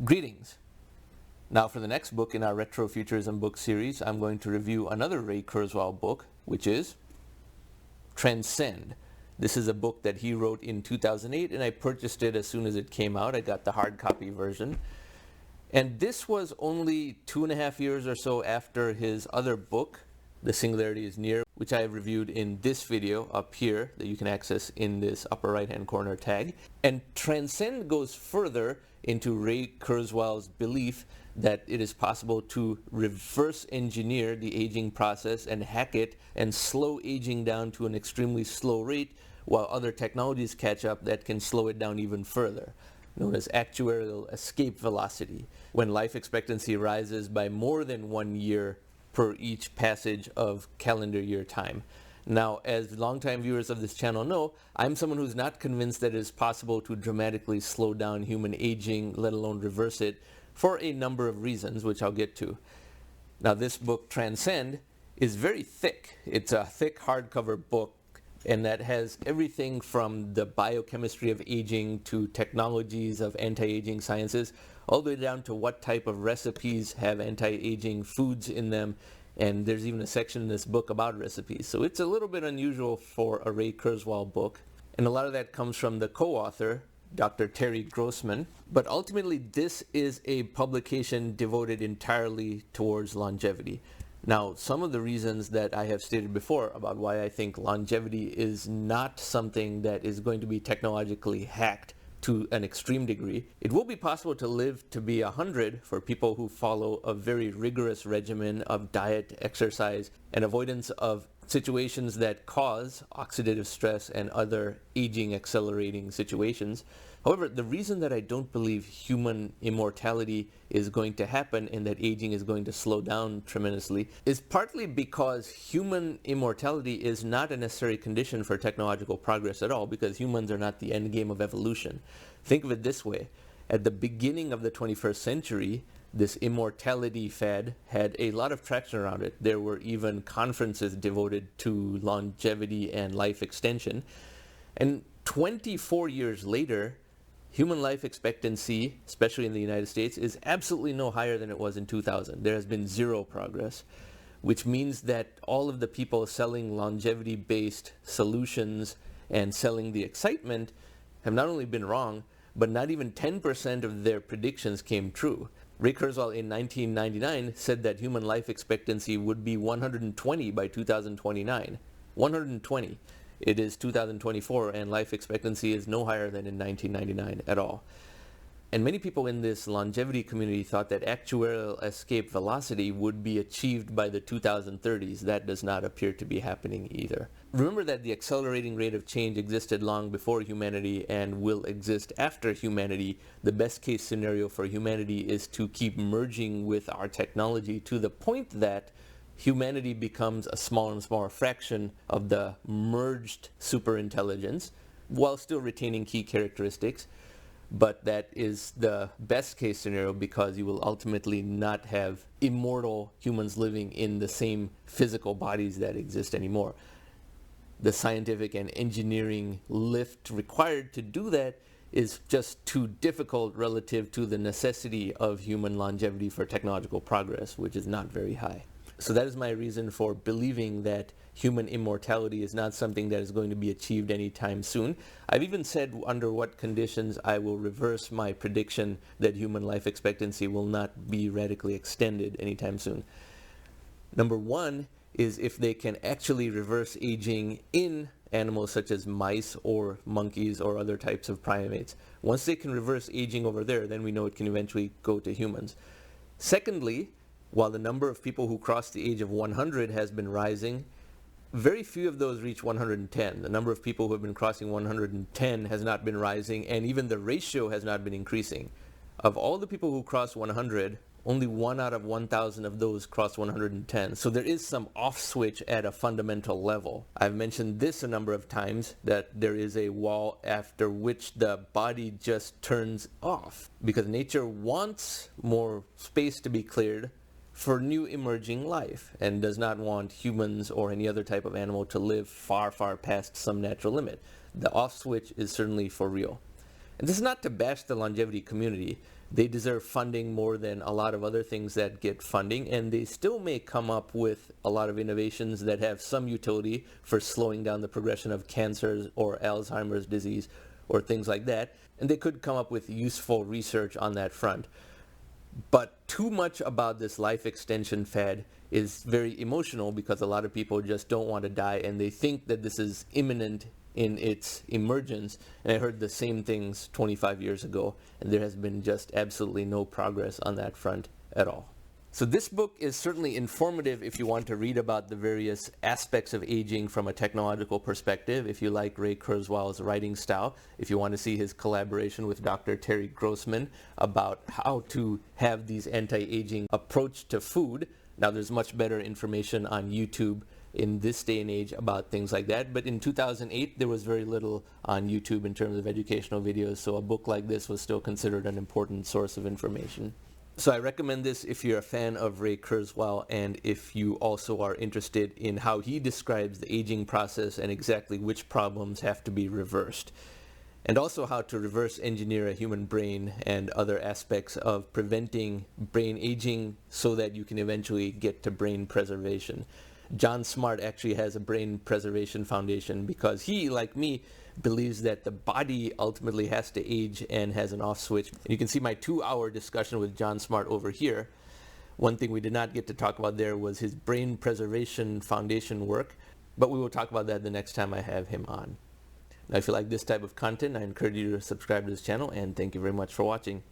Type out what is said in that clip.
Greetings. Now for the next book in our Retro-Futurism book series, I'm going to review another Ray Kurzweil book, which is Transcend. This is a book that he wrote in 2008, and I purchased it as soon as it came out. I got the hard copy version. And this was only 2.5 years or so after his other book, The Singularity is Near, which I have reviewed in this video up here that you can access in this upper right-hand corner tag. And Transcend goes further into Ray Kurzweil's belief that it is possible to reverse engineer the aging process and hack it and slow aging down to an extremely slow rate while other technologies catch up that can slow it down even further, known as actuarial escape velocity, when life expectancy rises by more than 1 year per each passage of calendar year time. Now, as longtime viewers of this channel know, I'm someone who's not convinced that it is possible to dramatically slow down human aging, let alone reverse it, for a number of reasons, which I'll get to. Now, this book, Transcend, is very thick. It's a thick hardcover book, and that has everything from the biochemistry of aging to technologies of anti-aging sciences, all the way down to what type of recipes have anti-aging foods in them. And there's even a section in this book about recipes. So it's a little bit unusual for a Ray Kurzweil book. And a lot of that comes from the co-author, Dr. Terry Grossman. But ultimately, this is a publication devoted entirely towards longevity. Now, some of the reasons that I have stated before about why I think longevity is not something that is going to be technologically hacked to an extreme degree. It will be possible to live to be 100 for people who follow a very rigorous regimen of diet, exercise, and avoidance of situations that cause oxidative stress and other aging accelerating situations. However, the reason that I don't believe human immortality is going to happen and that aging is going to slow down tremendously is partly because human immortality is not a necessary condition for technological progress at all, because humans are not the end game of evolution. Think of it this way. At the beginning of the 21st century, this immortality fad had a lot of traction around it. There were even conferences devoted to longevity and life extension. And 24 years later, human life expectancy, especially in the United States, is absolutely no higher than it was in 2000. There has been zero progress, which means that all of the people selling longevity-based solutions and selling the excitement have not only been wrong, but not even 10% of their predictions came true. Ray Kurzweil in 1999 said that human life expectancy would be 120 by 2029. 120. It is 2024, and life expectancy is no higher than in 1999 at all. And many people in this longevity community thought that actuarial escape velocity would be achieved by the 2030s. That does not appear to be happening either. Remember that the accelerating rate of change existed long before humanity and will exist after humanity. The best case scenario for humanity is to keep merging with our technology to the point that humanity becomes a smaller and smaller fraction of the merged superintelligence while still retaining key characteristics. But that is the best case scenario, because you will ultimately not have immortal humans living in the same physical bodies that exist anymore. The scientific and engineering lift required to do that is just too difficult relative to the necessity of human longevity for technological progress, which is not very high. So that is my reason for believing that human immortality is not something that is going to be achieved anytime soon. I've even said under what conditions I will reverse my prediction that human life expectancy will not be radically extended anytime soon. Number one is if they can actually reverse aging in animals such as mice or monkeys or other types of primates. Once they can reverse aging over there, then we know it can eventually go to humans. Secondly, while the number of people who cross the age of 100 has been rising, very few of those reach 110. The number of people who have been crossing 110 has not been rising, and even the ratio has not been increasing. Of all the people who cross 100, only 1 out of 1,000 of those cross 110. So there is some off switch at a fundamental level. I've mentioned this a number of times, that there is a wall after which the body just turns off, because nature wants more space to be cleared for new emerging life, and does not want humans or any other type of animal to live far, far past some natural limit. The off switch is certainly for real. And this is not to bash the longevity community. They deserve funding more than a lot of other things that get funding, and they still may come up with a lot of innovations that have some utility for slowing down the progression of cancers or Alzheimer's disease or things like that. And they could come up with useful research on that front. But too much about this life extension fad is very emotional because a lot of people just don't want to die, and they think that this is imminent in its emergence. And I heard the same things 25 years ago, and there has been just absolutely no progress on that front at all. So this book is certainly informative if you want to read about the various aspects of aging from a technological perspective, if you like Ray Kurzweil's writing style, if you want to see his collaboration with Dr. Terry Grossman about how to have these anti-aging approach to food. Now there's much better information on YouTube in this day and age about things like that, but in 2008 there was very little on YouTube in terms of educational videos, so a book like this was still considered an important source of information. So I recommend this if you're a fan of Ray Kurzweil and if you also are interested in how he describes the aging process and exactly which problems have to be reversed. And also how to reverse engineer a human brain and other aspects of preventing brain aging so that you can eventually get to brain preservation. John Smart actually has a brain preservation foundation because he, like me, believes that the body ultimately has to age and has an off switch. And you can see my 2-hour discussion with John Smart over here. One thing we did not get to talk about there was his brain preservation foundation work, but we will talk about that the next time I have him on. Now, if you like this type of content, I encourage you to subscribe to this channel, and thank you very much for watching.